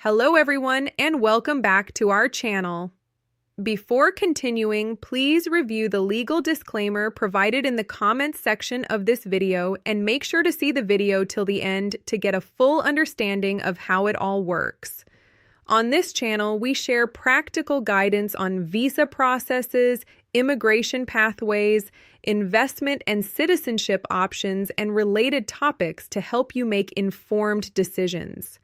Hello everyone, and welcome back to our channel. Before continuing, please review the legal disclaimer provided in the comments section of this video and make sure to see the video till the end to get a full understanding of how it all works. On this channel, we share practical guidance on visa processes, immigration pathways, investment and citizenship options, and related topics to help you make informed decisions.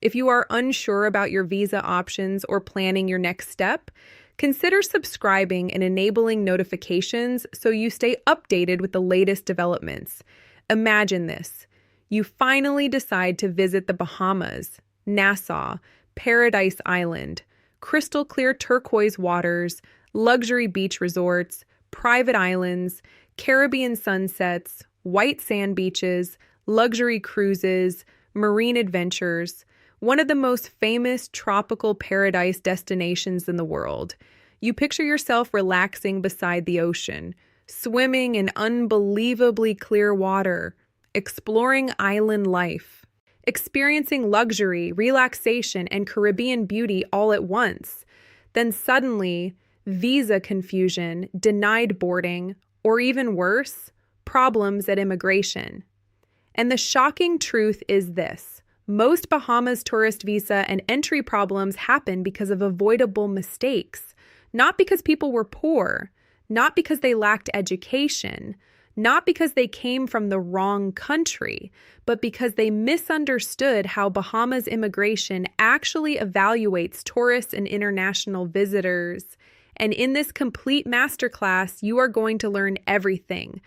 If you are unsure about your visa options or planning your next step, consider subscribing and enabling notifications so you stay updated with the latest developments. Imagine this. You finally decide to visit the Bahamas, Nassau, Paradise Island, crystal clear turquoise waters, luxury beach resorts, private islands, Caribbean sunsets, white sand beaches, luxury cruises, marine adventures, one of the most famous tropical paradise destinations in the world. You picture yourself relaxing beside the ocean, swimming in unbelievably clear water, exploring island life, experiencing luxury, relaxation, and Caribbean beauty all at once. Then suddenly, visa confusion, denied boarding, or even worse, problems at immigration. And the shocking truth is this. Most Bahamas tourist visa and entry problems happen because of avoidable mistakes, not because people were poor, not because they lacked education, not because they came from the wrong country, but because they misunderstood how Bahamas immigration actually evaluates tourists and international visitors. And in this complete masterclass, you are going to learn everything,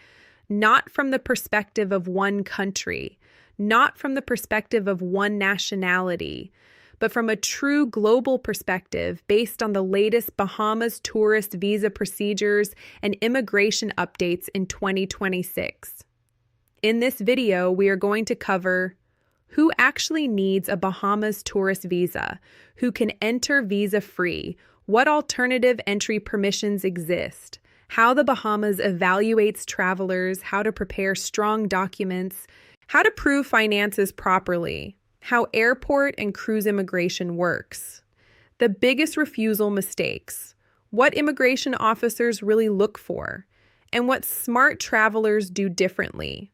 not from the perspective of one country, not from the perspective of one nationality, but from a true global perspective based on the latest Bahamas tourist visa procedures and immigration updates in 2026. In this video, we are going to cover who actually needs a Bahamas tourist visa, who can enter visa-free, what alternative entry permissions exist, how the Bahamas evaluates travelers, how to prepare strong documents, how to prove finances properly, how airport and cruise immigration works, the biggest refusal mistakes, what immigration officers really look for, and what smart travelers do differently.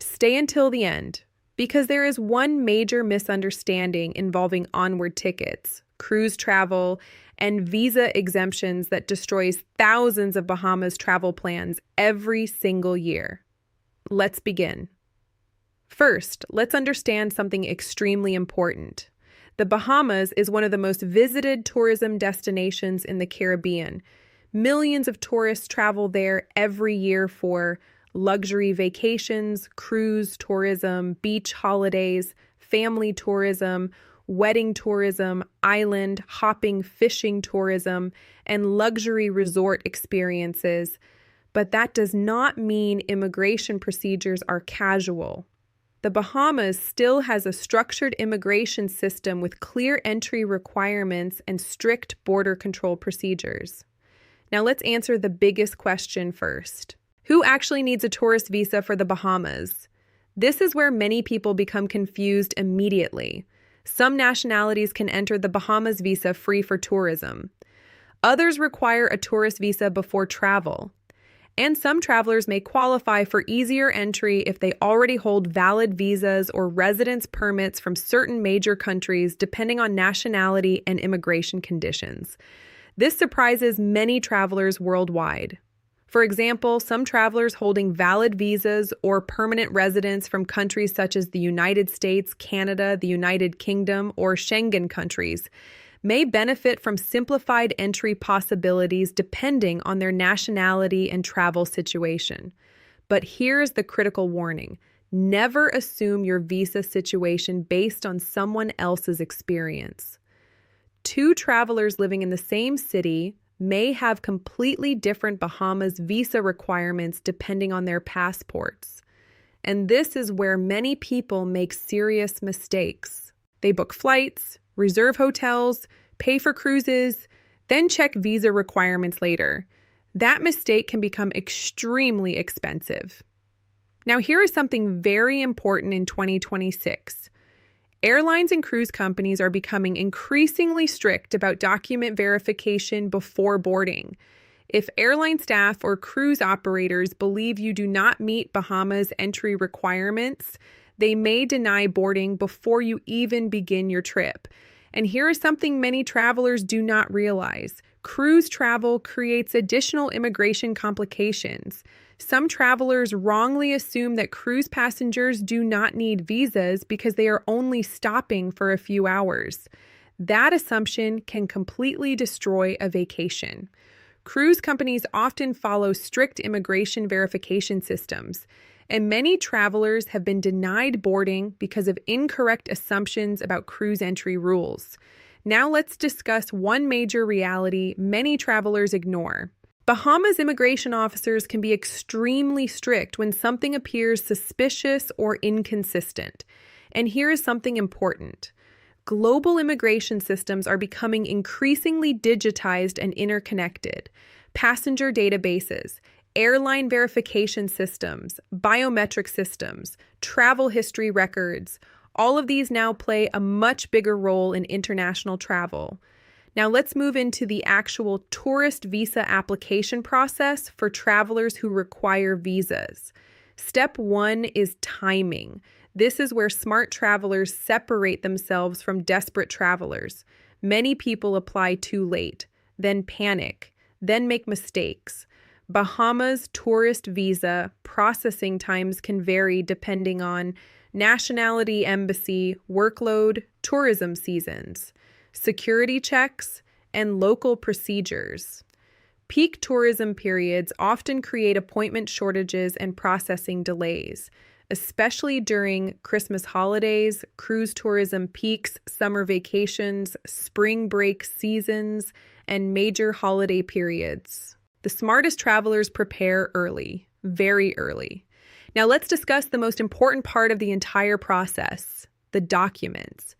Stay until the end, because there is one major misunderstanding involving onward tickets, cruise travel, and visa exemptions that destroys thousands of Bahamas travel plans every single year. Let's begin. First, let's understand something extremely important. The Bahamas is one of the most visited tourism destinations in the Caribbean. Millions of tourists travel there every year for luxury vacations, cruise tourism, beach holidays, family tourism, wedding tourism, island hopping, fishing tourism, and luxury resort experiences. But that does not mean immigration procedures are casual. The Bahamas still has a structured immigration system with clear entry requirements and strict border control procedures. Now let's answer the biggest question first. Who actually needs a tourist visa for the Bahamas? This is where many people become confused immediately. Some nationalities can enter the Bahamas visa free for tourism. Others require a tourist visa before travel. And some travelers may qualify for easier entry if they already hold valid visas or residence permits from certain major countries, depending on nationality and immigration conditions. This surprises many travelers worldwide. For example, some travelers holding valid visas or permanent residence from countries such as the United States, Canada, the United Kingdom, or Schengen countries may benefit from simplified entry possibilities depending on their nationality and travel situation. But here's the critical warning. Never assume your visa situation based on someone else's experience. Two travelers living in the same city may have completely different Bahamas visa requirements depending on their passports. And this is where many people make serious mistakes. They book flights, reserve hotels, pay for cruises, then check visa requirements later. That mistake can become extremely expensive. Now, here is something very important in 2026. Airlines and cruise companies are becoming increasingly strict about document verification before boarding. If airline staff or cruise operators believe you do not meet Bahamas entry requirements, they may deny boarding before you even begin your trip. And here is something many travelers do not realize. Cruise travel creates additional immigration complications. Some travelers wrongly assume that cruise passengers do not need visas because they are only stopping for a few hours. That assumption can completely destroy a vacation. Cruise companies often follow strict immigration verification systems, and many travelers have been denied boarding because of incorrect assumptions about cruise entry rules. Now let's discuss one major reality many travelers ignore. Bahamas immigration officers can be extremely strict when something appears suspicious or inconsistent. And here is something important. Global immigration systems are becoming increasingly digitized and interconnected. Passenger databases, airline verification systems, biometric systems, travel history records, all of these now play a much bigger role in international travel. Now let's move into the actual tourist visa application process for travelers who require visas. Step 1 is timing. This is where smart travelers separate themselves from desperate travelers. Many people apply too late, then panic, then make mistakes. Bahamas tourist visa processing times can vary depending on nationality, embassy, workload, tourism seasons, security checks, and local procedures. Peak tourism periods often create appointment shortages and processing delays, especially during Christmas holidays, cruise tourism peaks, summer vacations, spring break seasons, and major holiday periods. The smartest travelers prepare early, very early. Now let's discuss the most important part of the entire process, the documents.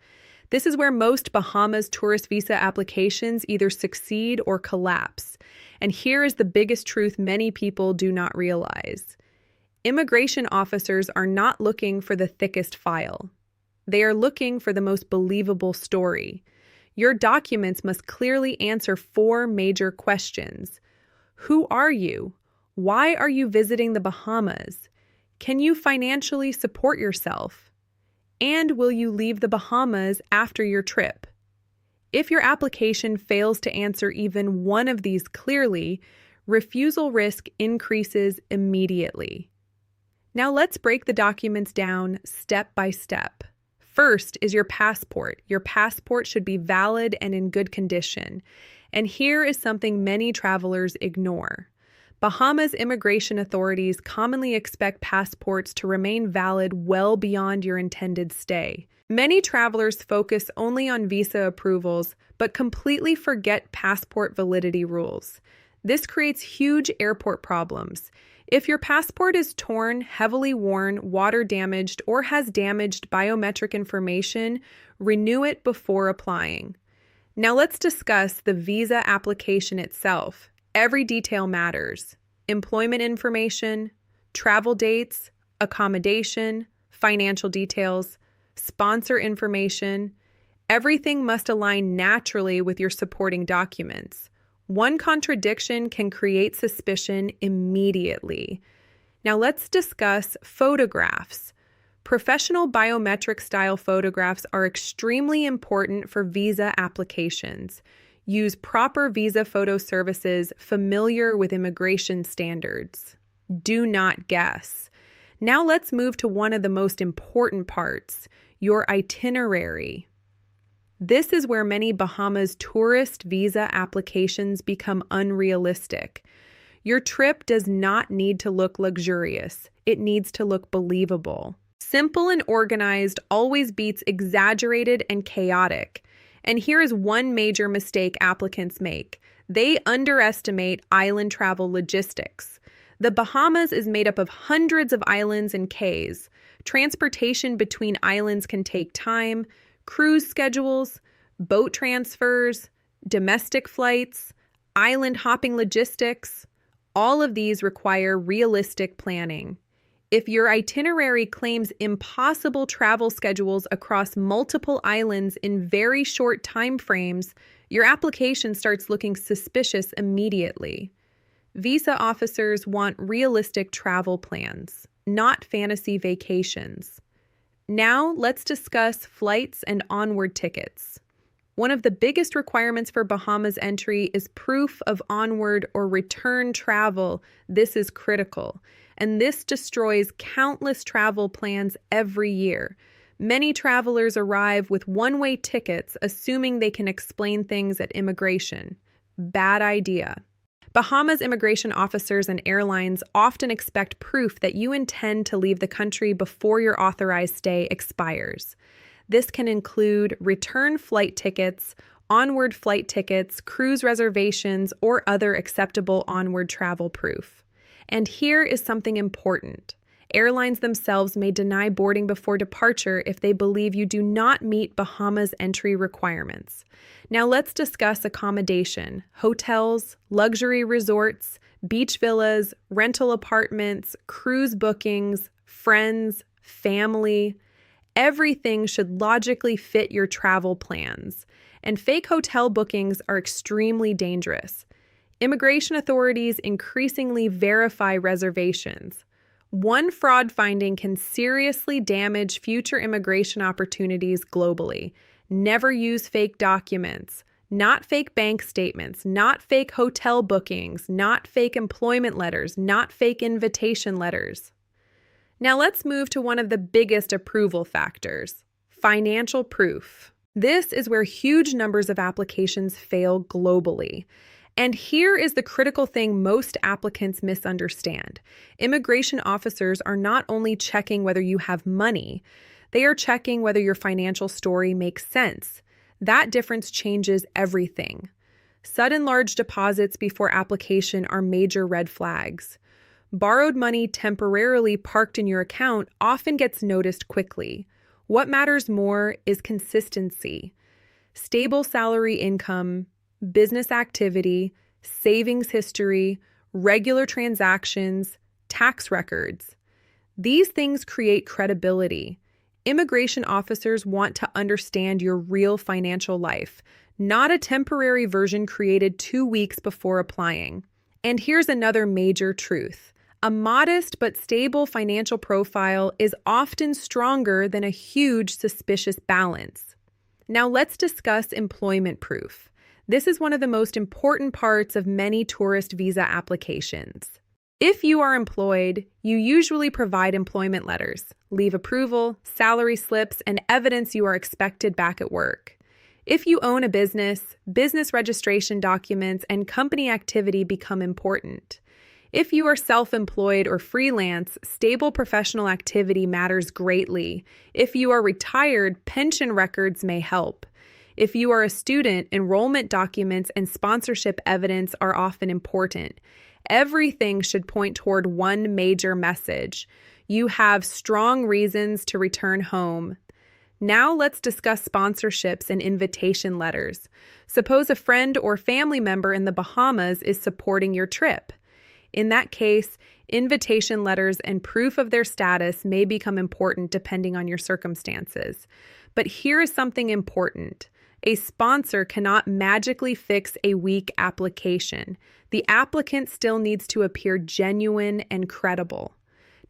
This is where most Bahamas tourist visa applications either succeed or collapse. And here is the biggest truth many people do not realize. Immigration officers are not looking for the thickest file. They are looking for the most believable story. Your documents must clearly answer 4 major questions. Who are you? Why are you visiting the Bahamas? Can you financially support yourself? And will you leave the Bahamas after your trip? If your application fails to answer even one of these clearly, refusal risk increases immediately. Now let's break the documents down step by step. First is your passport. Your passport should be valid and in good condition. And here is something many travelers ignore. Bahamas immigration authorities commonly expect passports to remain valid well beyond your intended stay. Many travelers focus only on visa approvals, but completely forget passport validity rules. This creates huge airport problems. If your passport is torn, heavily worn, water damaged, or has damaged biometric information, renew it before applying. Now let's discuss the visa application itself. Every detail matters. Employment information, travel dates, accommodation, financial details, sponsor information. Everything must align naturally with your supporting documents. One contradiction can create suspicion immediately. Now let's discuss photographs. Professional biometric style photographs are extremely important for visa applications. Use proper visa photo services familiar with immigration standards. Do not guess. Now let's move to one of the most important parts, your itinerary. This is where many Bahamas tourist visa applications become unrealistic. Your trip does not need to look luxurious. It needs to look believable. Simple and organized always beats exaggerated and chaotic. And here is one major mistake applicants make. They underestimate island travel logistics. The Bahamas is made up of hundreds of islands and cays. Transportation between islands can take time, cruise schedules, boat transfers, domestic flights, island hopping logistics. All of these require realistic planning. If your itinerary claims impossible travel schedules across multiple islands in very short time frames, your application starts looking suspicious immediately. Visa officers want realistic travel plans, not fantasy vacations. Now, let's discuss flights and onward tickets. One of the biggest requirements for Bahamas entry is proof of onward or return travel. This is critical, and this destroys countless travel plans every year. Many travelers arrive with one-way tickets, assuming they can explain things at immigration. Bad idea. Bahamas immigration officers and airlines often expect proof that you intend to leave the country before your authorized stay expires. This can include return flight tickets, onward flight tickets, cruise reservations, or other acceptable onward travel proof. And here is something important. Airlines themselves may deny boarding before departure if they believe you do not meet Bahamas entry requirements. Now let's discuss accommodation, hotels, luxury resorts, beach villas, rental apartments, cruise bookings, friends, family. Everything should logically fit your travel plans, and fake hotel bookings are extremely dangerous. Immigration authorities increasingly verify reservations. One fraud finding can seriously damage future immigration opportunities globally. Never use fake documents, not fake bank statements, not fake hotel bookings, not fake employment letters, not fake invitation letters. Now let's move to one of the biggest approval factors, financial proof. This is where huge numbers of applications fail globally. And here is the critical thing most applicants misunderstand. Immigration officers are not only checking whether you have money, they are checking whether your financial story makes sense. That difference changes everything. Sudden large deposits before application are major red flags. Borrowed money temporarily parked in your account often gets noticed quickly. What matters more is consistency. Stable salary income, business activity, savings history, regular transactions, tax records. These things create credibility. Immigration officers want to understand your real financial life, not a temporary version created 2 weeks before applying. And here's another major truth. A modest but stable financial profile is often stronger than a huge suspicious balance. Now let's discuss employment proof. This is one of the most important parts of many tourist visa applications. If you are employed, you usually provide employment letters, leave approval, salary slips, and evidence you are expected back at work. If you own a business, business registration documents and company activity become important. If you are self-employed or freelance, stable professional activity matters greatly. If you are retired, pension records may help. If you are a student, enrollment documents and sponsorship evidence are often important. Everything should point toward one major message. You have strong reasons to return home. Now let's discuss sponsorships and invitation letters. Suppose a friend or family member in the Bahamas is supporting your trip. In that case, invitation letters and proof of their status may become important depending on your circumstances. But here is something important. A sponsor cannot magically fix a weak application. The applicant still needs to appear genuine and credible.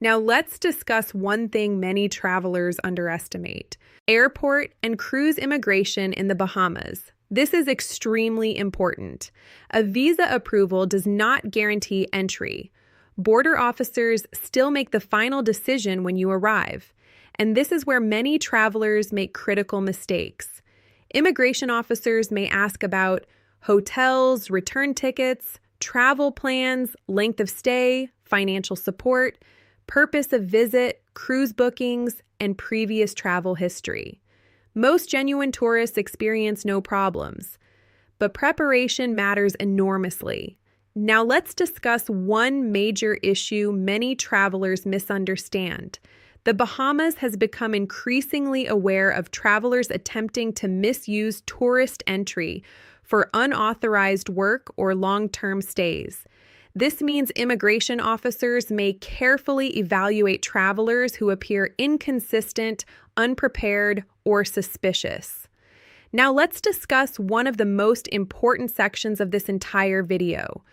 Now let's discuss one thing many travelers underestimate: airport and cruise immigration in the Bahamas. This is extremely important. A visa approval does not guarantee entry. Border officers still make the final decision when you arrive. And this is where many travelers make critical mistakes. Immigration officers may ask about hotels, return tickets, travel plans, length of stay, financial support, purpose of visit, cruise bookings, and previous travel history. Most genuine tourists experience no problems, but preparation matters enormously. Now let's discuss one major issue many travelers misunderstand. The Bahamas has become increasingly aware of travelers attempting to misuse tourist entry for unauthorized work or long-term stays. This means immigration officers may carefully evaluate travelers who appear inconsistent, unprepared, or suspicious. Now let's discuss one of the most important sections of this entire video: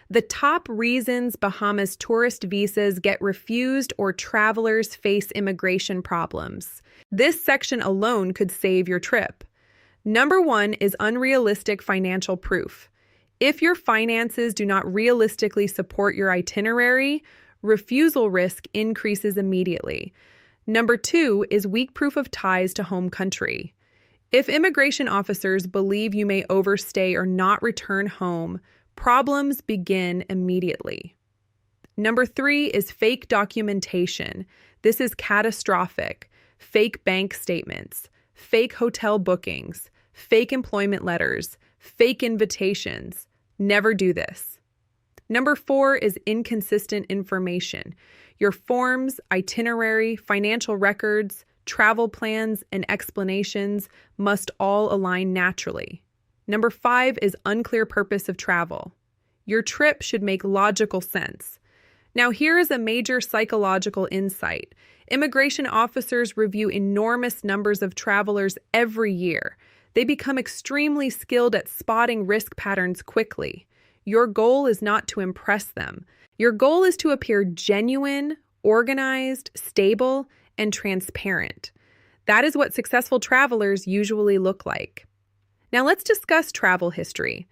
the top reasons Bahamas tourist visas get refused or travelers face immigration problems. This section alone could save your trip. Number 1 is unrealistic financial proof. If your finances do not realistically support your itinerary, refusal risk increases immediately. Number 2 is weak proof of ties to home country. If immigration officers believe you may overstay or not return home, problems begin immediately. Number 3 is fake documentation. This is catastrophic. Fake bank statements, fake hotel bookings, fake employment letters, fake invitations. Never do this. Number 4 is inconsistent information. Your forms, itinerary, financial records, travel plans, and explanations must all align naturally. Number 5 is unclear purpose of travel. Your trip should make logical sense. Now, here is a major psychological insight. Immigration officers review enormous numbers of travelers every year. They become extremely skilled at spotting risk patterns quickly. Your goal is not to impress them. Your goal is to appear genuine, organized, stable, and transparent. That is what successful travelers usually look like. Now let's discuss travel history.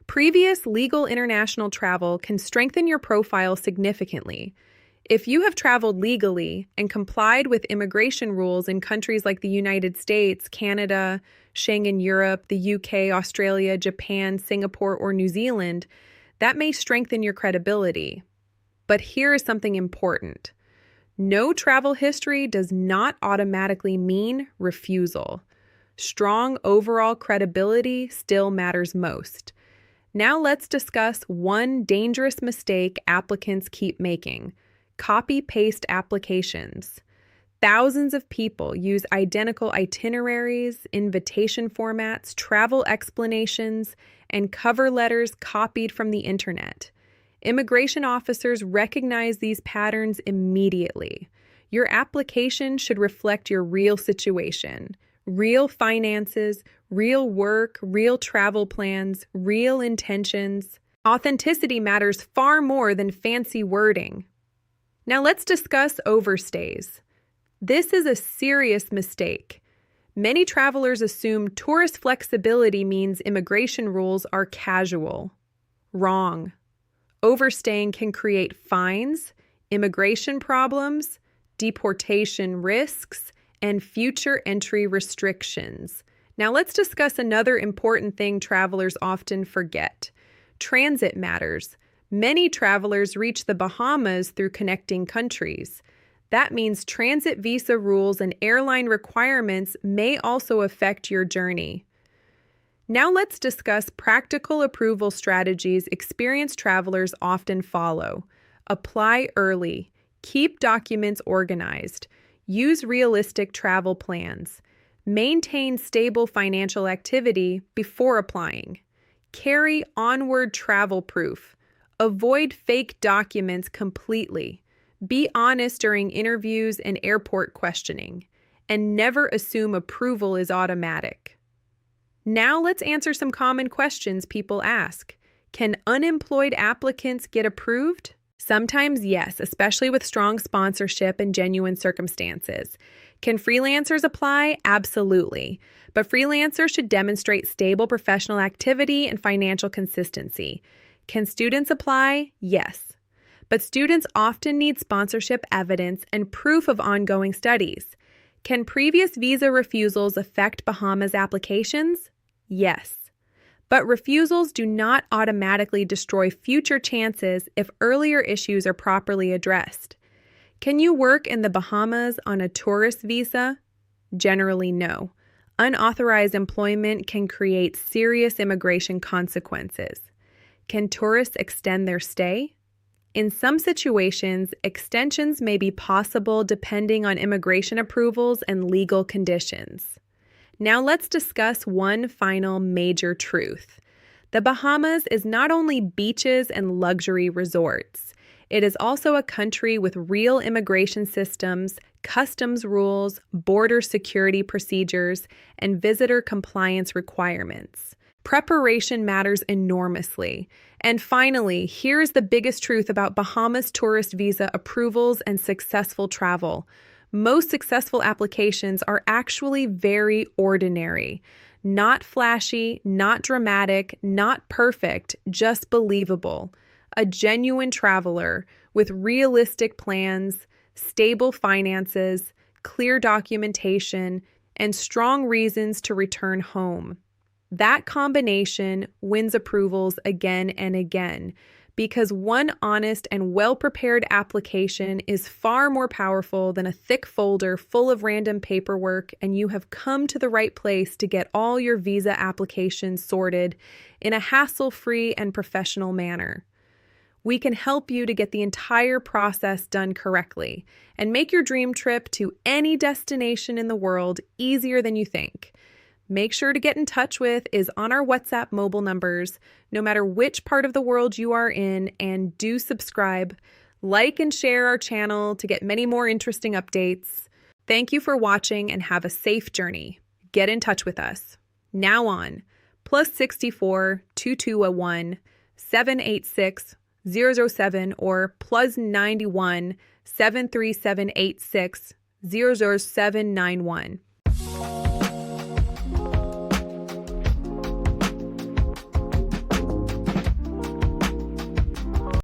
Previous legal international travel can strengthen your profile significantly. If you have traveled legally and complied with immigration rules in countries like the United States, Canada, Schengen Europe, the UK, Australia, Japan, Singapore, or New Zealand, that may strengthen your credibility. But here is something important. No travel history does not automatically mean refusal. Strong overall credibility still matters most. Now let's discuss one dangerous mistake applicants keep making: copy-paste applications. Thousands of people use identical itineraries, invitation formats, travel explanations, and cover letters copied from the internet. Immigration officers recognize these patterns immediately. Your application should reflect your real situation: real finances, real work, real travel plans, real intentions. Authenticity matters far more than fancy wording. Now let's discuss overstays. This is a serious mistake. Many travelers assume tourist flexibility means immigration rules are casual. Wrong. Overstaying can create fines, immigration problems, deportation risks, and future entry restrictions. Now let's discuss another important thing travelers often forget. Transit matters. Many travelers reach the Bahamas through connecting countries. That means transit visa rules and airline requirements may also affect your journey. Now let's discuss practical approval strategies experienced travelers often follow. Apply early. Keep documents organized. Use realistic travel plans. Maintain stable financial activity before applying. Carry onward travel proof. Avoid fake documents completely. Be honest during interviews and airport questioning. And never assume approval is automatic. Now let's answer some common questions people ask. Can unemployed applicants get approved? Sometimes yes, especially with strong sponsorship and genuine circumstances. Can freelancers apply? Absolutely. But freelancers should demonstrate stable professional activity and financial consistency. Can students apply? Yes. But students often need sponsorship evidence and proof of ongoing studies. Can previous visa refusals affect Bahamas applications? Yes. But refusals do not automatically destroy future chances if earlier issues are properly addressed. Can you work in the Bahamas on a tourist visa? Generally, no. Unauthorized employment can create serious immigration consequences. Can tourists extend their stay? In some situations, extensions may be possible depending on immigration approvals and legal conditions. Now let's discuss one final major truth. The Bahamas is not only beaches and luxury resorts. It is also a country with real immigration systems, customs rules, border security procedures, and visitor compliance requirements. Preparation matters enormously. And finally, here's the biggest truth about Bahamas tourist visa approvals and successful travel. Most successful applications are actually very ordinary. Not flashy, not dramatic, not perfect, just believable. A genuine traveler with realistic plans, stable finances, clear documentation, and strong reasons to return home. That combination wins approvals again and again because one honest and well-prepared application is far more powerful than a thick folder full of random paperwork, and you have come to the right place to get all your visa applications sorted in a hassle-free and professional manner. We can help you to get the entire process done correctly and make your dream trip to any destination in the world easier than you think. Make sure to get in touch with is on our WhatsApp mobile numbers, no matter which part of the world you are in, and do subscribe, like and share our channel to get many more interesting updates. Thank you for watching and have a safe journey. Get in touch with us. Now on, +64 2201 786 007 or +91 73786 00791.